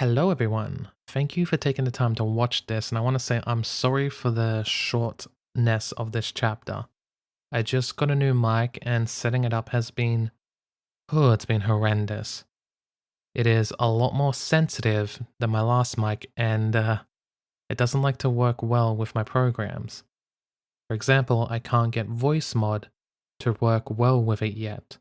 Hello, everyone. Thank you for taking the time to watch this, and I want to say I'm sorry for the shortness of this chapter. I just got a new mic, and setting it up has been, it's been horrendous. It is a lot more sensitive than my last mic, and it doesn't like to work well with my programs. For example, I can't get voice mod to work well with it yet,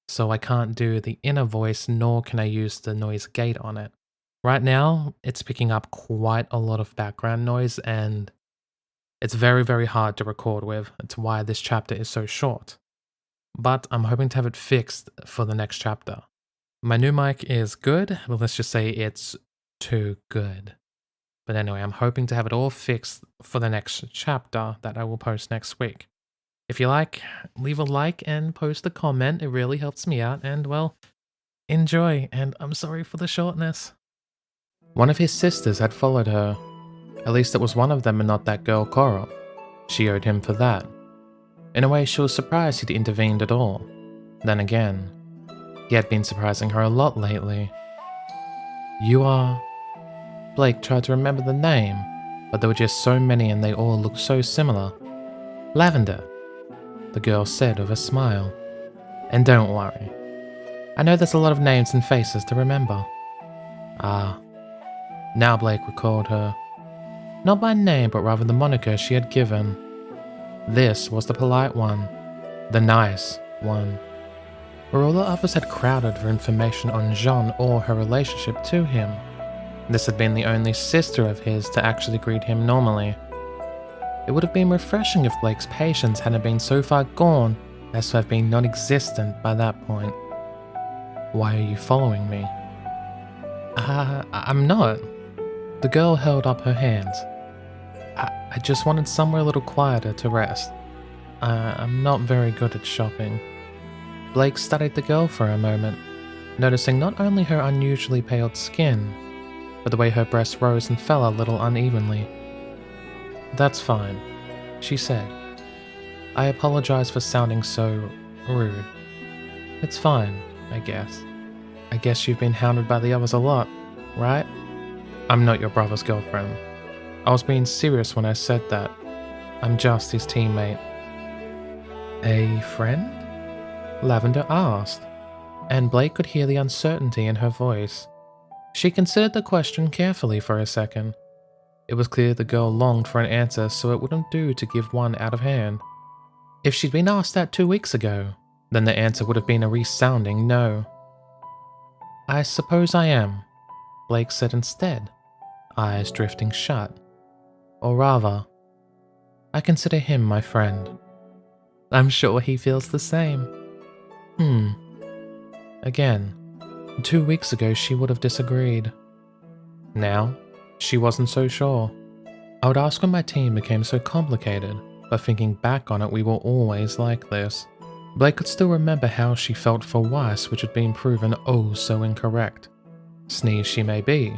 so I can't do the inner voice, nor can I use the noise gate on it. Right now, it's picking up quite a lot of background noise and it's very, very hard to record with. It's why this chapter is so short. But I'm hoping to have it fixed for the next chapter. My new mic is good, but let's just say it's too good. But anyway, I'm hoping to have it all fixed for the next chapter that I will post next week. If you like, leave a like and post a comment. It really helps me out and, well, enjoy. And I'm sorry for the shortness. One of his sisters had followed her. At least it was one of them and not that girl Coral. She owed him for that. In a way, she was surprised he'd intervened at all. Then again, he had been surprising her a lot lately. You are... Blake tried to remember the name, but there were just so many and they all looked so similar. Lavender, the girl said with a smile. And don't worry. I know there's a lot of names and faces to remember. Ah. Now Blake recalled her. Not by name, but rather the moniker she had given. This was the polite one. The nice one. Where all the others had crowded for information on Jean or her relationship to him. This had been the only sister of his to actually greet him normally. It would have been refreshing if Blake's patience hadn't been so far gone as to have been non-existent by that point. Why are you following me? I'm not. The girl held up her hands. I just wanted somewhere a little quieter to rest. I'm not very good at shopping. Blake studied the girl for a moment, noticing not only her unusually pale skin, but the way her breasts rose and fell a little unevenly. That's fine, she said. I apologize for sounding so rude. It's fine, I guess. I guess you've been hounded by the others a lot, right? I'm not your brother's girlfriend. I was being serious when I said that. I'm just his teammate. A friend? Lavender asked, and Blake could hear the uncertainty in her voice. She considered the question carefully for a second. It was clear the girl longed for an answer, so it wouldn't do to give one out of hand. If she'd been asked that 2 weeks ago, then the answer would have been a resounding no. I suppose I am, Blake said instead, eyes drifting shut. Or rather, I consider him my friend. I'm sure he feels the same. Again, 2 weeks ago she would have disagreed. Now, she wasn't so sure. I would ask when my team became so complicated, but thinking back on it we were always like this. Blake could still remember how she felt for Weiss, which had been proven oh so incorrect. Sneeze she may be,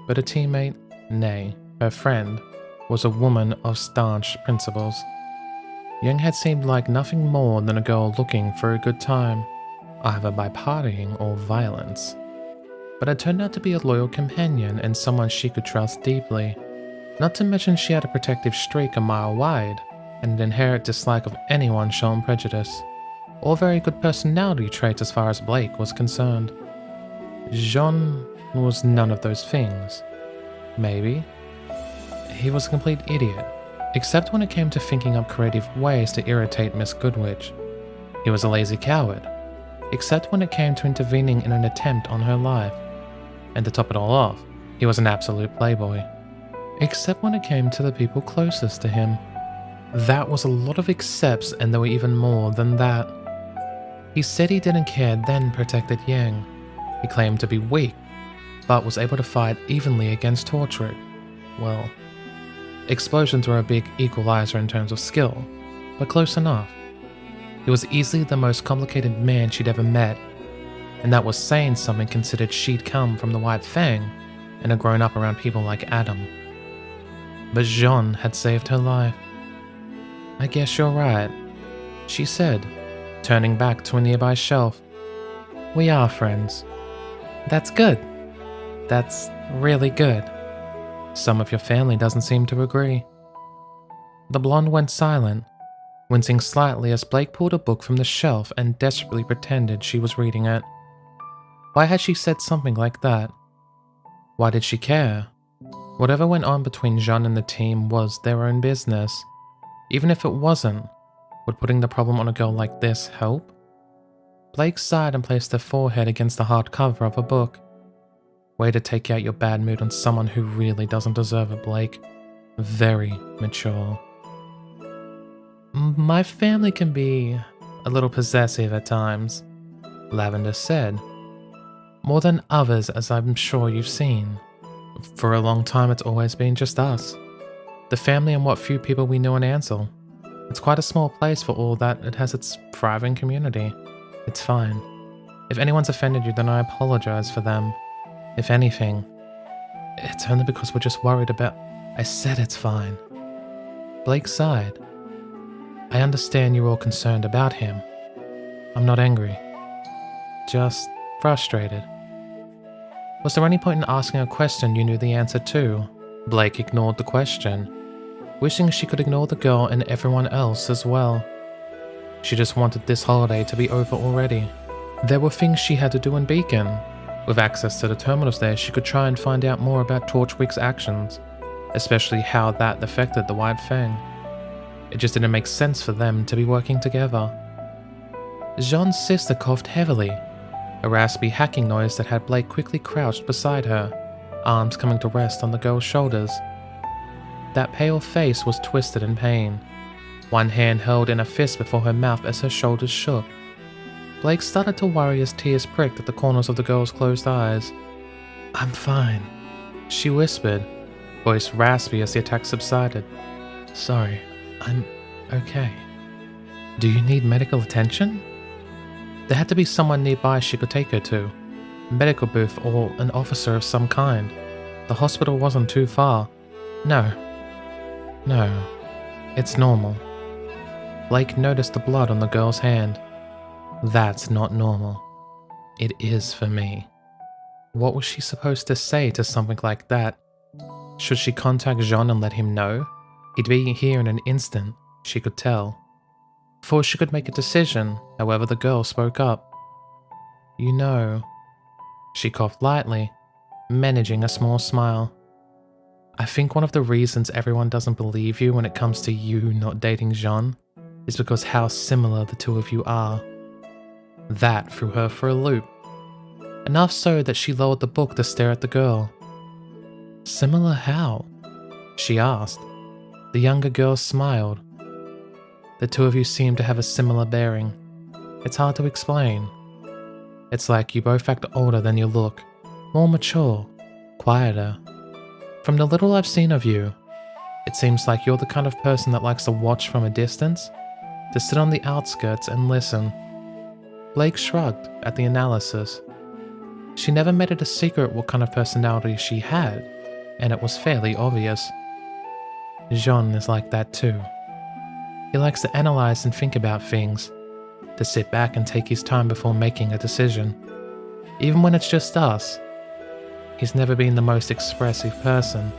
but a teammate, nay, her friend, was a woman of staunch principles. Young had seemed like nothing more than a girl looking for a good time, either by partying or violence. But it turned out to be a loyal companion and someone she could trust deeply. Not to mention she had a protective streak a mile wide, and an inherent dislike of anyone showing prejudice. All very good personality traits as far as Blake was concerned. Jean was none of those things. Maybe. He was a complete idiot, except when it came to thinking up creative ways to irritate Miss Goodwitch. He was a lazy coward, except when it came to intervening in an attempt on her life. And to top it all off, he was an absolute playboy. Except when it came to the people closest to him. That was a lot of excepts, and there were even more than that. He said he didn't care, then protected Yang. He claimed to be weak, but was able to fight evenly against Tortrick. Well, explosions were a big equalizer in terms of skill, but close enough. He was easily the most complicated man she'd ever met, and that was saying something considered she'd come from the White Fang and had grown up around people like Adam. But Jean had saved her life. I guess you're right, she said, turning back to a nearby shelf. We are friends. That's good. That's really good. Some of your family doesn't seem to agree. The blonde went silent, wincing slightly as Blake pulled a book from the shelf and desperately pretended she was reading it. Why had she said something like that? Why did she care? Whatever went on between Jean and the team was their own business. Even if it wasn't, would putting the problem on a girl like this help? Blake sighed and placed her forehead against the hard cover of a book. Way to take out your bad mood on someone who really doesn't deserve it, Blake. Very mature. My family can be a little possessive at times, Lavender said. More than others, as I'm sure you've seen. For a long time it's always been just us. The family and what few people we know in Ansel. It's quite a small place for all that it has its thriving community. It's fine. If anyone's offended you, then I apologize for them. If anything, it's only because we're just worried about... I said it's fine. Blake sighed. I understand you're all concerned about him. I'm not angry. Just frustrated. Was there any point in asking a question you knew the answer to? Blake ignored the question, wishing she could ignore the girl and everyone else as well. She just wanted this holiday to be over already. There were things she had to do in Beacon. With access to the terminals there, she could try and find out more about Torchwick's actions, especially how that affected the White Fang. It just didn't make sense for them to be working together. Jean's sister coughed heavily, a raspy hacking noise that had Blake quickly crouched beside her, arms coming to rest on the girl's shoulders. That pale face was twisted in pain, one hand held in a fist before her mouth as her shoulders shook. Blake started to worry as tears pricked at the corners of the girl's closed eyes. I'm fine, she whispered, voice raspy as the attack subsided. Sorry, I'm okay. Do you need medical attention? There had to be someone nearby she could take her to. A medical booth or an officer of some kind. The hospital wasn't too far. No, it's normal. Blake noticed the blood on the girl's hand. That's not normal. It is for me. What was she supposed to say to something like that? Should she contact Jean and let him know? He'd be here in an instant, she could tell. Before she could make a decision, however, the girl spoke up. You know, she coughed lightly, managing a small smile. I think one of the reasons everyone doesn't believe you when it comes to you not dating Jean is because how similar the two of you are. That threw her for a loop. Enough so that she lowered the book to stare at the girl. Similar how? She asked. The younger girl smiled. The two of you seem to have a similar bearing. It's hard to explain. It's like you both act older than you look, more mature, quieter. From the little I've seen of you, it seems like you're the kind of person that likes to watch from a distance, to sit on the outskirts and listen. Blake shrugged at the analysis. She never made it a secret what kind of personality she had, and it was fairly obvious. Jean is like that too. He likes to analyze and think about things, to sit back and take his time before making a decision. Even when it's just us, he's never been the most expressive person.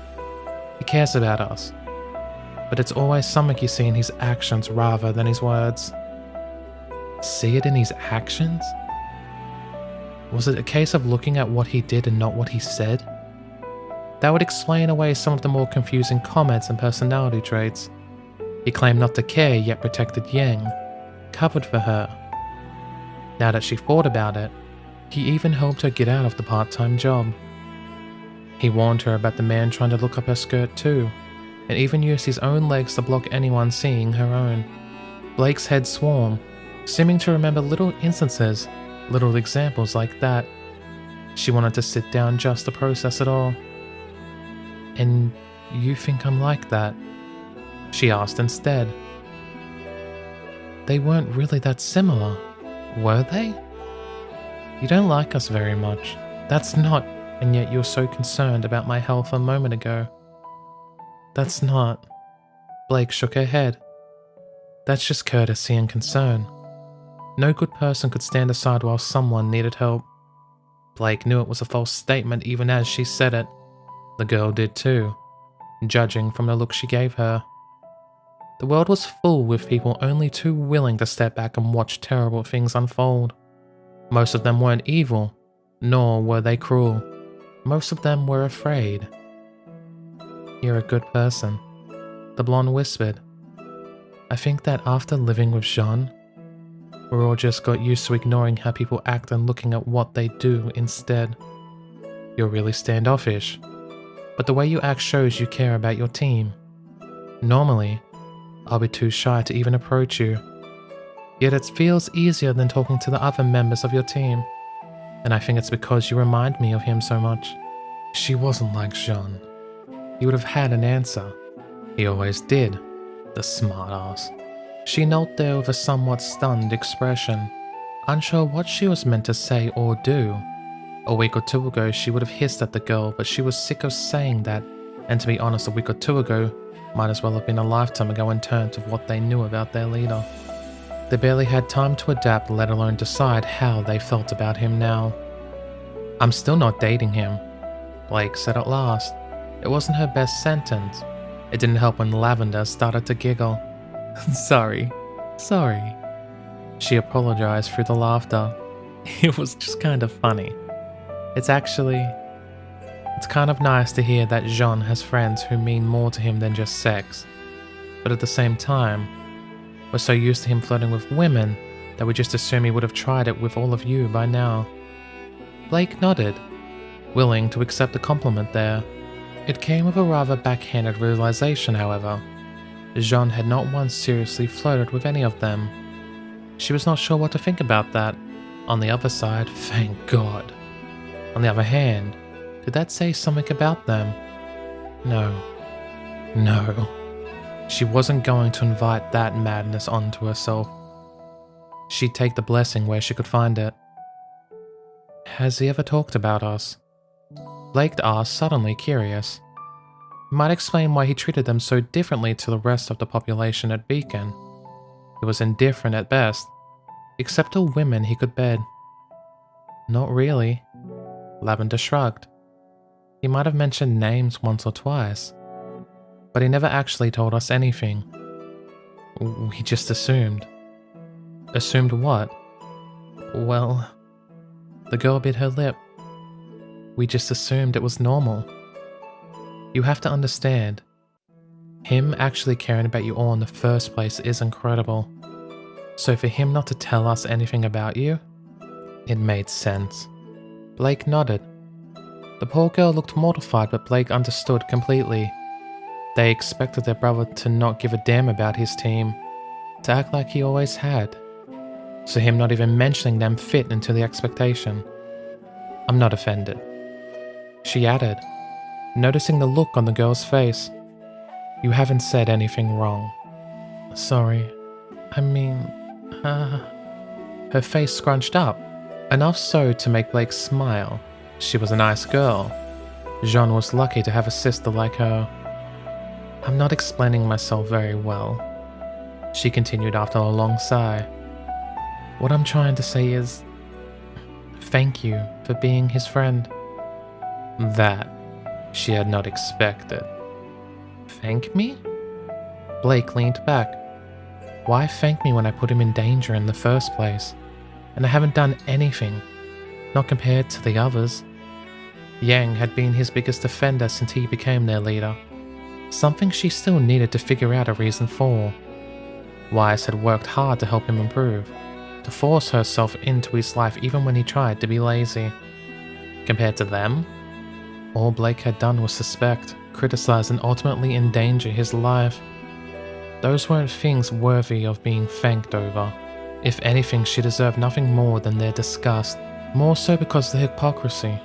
He cares about us, but it's always something you see in his actions rather than his words. See it in his actions? Was it a case of looking at what he did and not what he said? That would explain away some of the more confusing comments and personality traits. He claimed not to care yet protected Yang, covered for her. Now that she thought about it, he even helped her get out of the part-time job. He warned her about the man trying to look up her skirt too, and even used his own legs to block anyone seeing her own. Blake's head swarmed, seeming to remember little instances, little examples like that. She wanted to sit down just to process it all. And you think I'm like that? She asked instead. They weren't really that similar, were they? You don't like us very much. That's not, and yet you're so concerned about my health a moment ago. That's not. Blake shook her head. That's just courtesy and concern. No good person could stand aside while someone needed help. Blake knew it was a false statement even as she said it. The girl did too, judging from the look she gave her. The world was full with people only too willing to step back and watch terrible things unfold. Most of them weren't evil, nor were they cruel. Most of them were afraid. "You're a good person," the blonde whispered. "I think that after living with Jean, we're all just got used to ignoring how people act and looking at what they do instead. You're really standoffish, but the way you act shows you care about your team. Normally, I'll be too shy to even approach you. Yet it feels easier than talking to the other members of your team. And I think it's because you remind me of him so much." She wasn't like Jean. He would have had an answer. He always did, the smartass. She knelt there with a somewhat stunned expression, unsure what she was meant to say or do. A week or two ago she would have hissed at the girl, but she was sick of saying that, and to be honest, a week or two ago might as well have been a lifetime ago in terms of what they knew about their leader. They barely had time to adapt, let alone decide how they felt about him now. "I'm still not dating him," Blake said at last. It wasn't her best sentence. It didn't help when Lavender started to giggle. Sorry. She apologized through the laughter. It was just kind of funny. It's kind of nice to hear that Jean has friends who mean more to him than just sex. But at the same time, we're so used to him flirting with women that we just assume he would have tried it with all of you by now. Blake nodded, willing to accept the compliment there. It came with a rather backhanded realization, however. Jean had not once seriously flirted with any of them. She was not sure what to think about that. On the other side, thank God. On the other hand, did that say something about them? No. She wasn't going to invite that madness onto herself. She'd take the blessing where she could find it. "Has he ever talked about us?" Blake asked, suddenly curious. It might explain why he treated them so differently to the rest of the population at Beacon. He was indifferent at best, except to women he could bed. "Not really." Lavender shrugged. He might have mentioned names once or twice, but he never actually told us anything. We just assumed. Assumed what? Well, the girl bit her lip. We just assumed it was normal. You have to understand, him actually caring about you all in the first place is incredible. So for him not to tell us anything about you, it made sense. Blake nodded. The poor girl looked mortified, but Blake understood completely. They expected their brother to not give a damn about his team, to act like he always had. So him not even mentioning them fit into the expectation. "I'm not offended," she added, noticing the look on the girl's face. "You haven't said anything wrong." "Sorry. Her face scrunched up, enough so to make Blake smile. She was a nice girl. Jean was lucky to have a sister like her. "I'm not explaining myself very well," she continued after a long sigh. "What I'm trying to say is, thank you for being his friend." That she had not expected. "Thank me?" Blake leaned back. "Why thank me when I put him in danger in the first place? And I haven't done anything, not compared to the others." Yang had been his biggest offender since he became their leader. Something she still needed to figure out a reason for. Wise had worked hard to help him improve, to force herself into his life even when he tried to be lazy. Compared to them, all Blake had done was suspect, criticize, and ultimately endanger his life. Those weren't things worthy of being thanked over. If anything, she deserved nothing more than their disgust, more so because of the hypocrisy.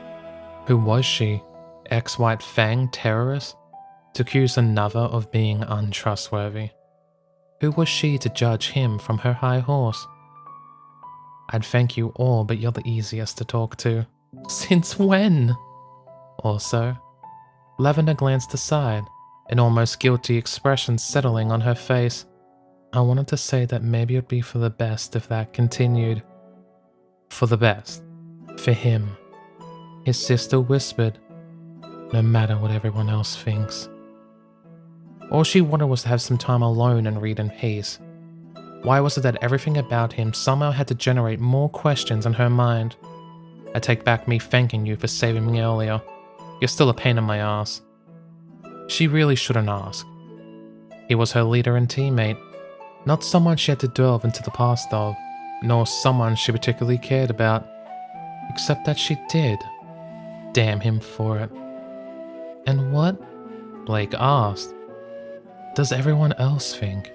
Who was she? Ex-White Fang terrorist? To accuse another of being untrustworthy. Who was she to judge him from her high horse? "I'd thank you all, but you're the easiest to talk to." Since when? Also, Lavender glanced aside, an almost guilty expression settling on her face. I wanted to say that maybe it'd be for the best if that continued. For the best. For him. His sister whispered, no matter what everyone else thinks. All she wanted was to have some time alone and read in peace. Why was it that everything about him somehow had to generate more questions in her mind? I take back me thanking you for saving me earlier. You're still a pain in my ass. She really shouldn't ask. He was her leader and teammate, not someone she had to delve into the past of, nor someone she particularly cared about, except that she did. Damn him for it. And what? Blake asked. Does everyone else think?